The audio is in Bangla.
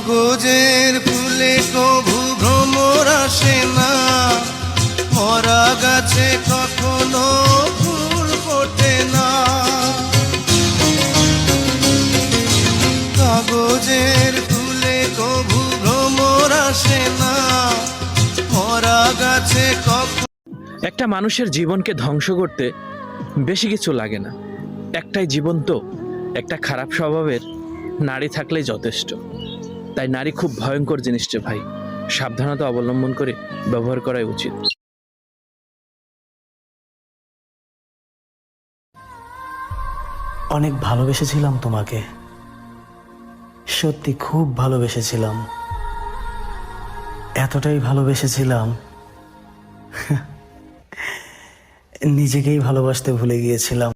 কাগজের ফুলে কভু ভ্রমর আসে না, মরা গাছে কখনো ফুল ফোটে না। কাগজের ফুলে কভু ভ্রমর আসে না, মরা গাছে কখনো। একটা মানুষের জীবনকে ধ্বংস করতে বেশি কিছু লাগে না। একটাই জীবন তো, একটা খারাপ স্বভাবের নারী থাকলেই যথেষ্ট। তাই নারী খুব ভয়ঙ্কর জিনিস রে ভাই, সাবধানতা অবলম্বন করে ব্যবহার করাই উচিত। অনেক ভালোবেসেছিলাম তোমাকে, সত্যি খুব ভালোবেসেছিলাম। এতটাই ভালোবেসেছিলাম নিজেকেই ভালোবাসতে ভুলে গিয়েছিলাম।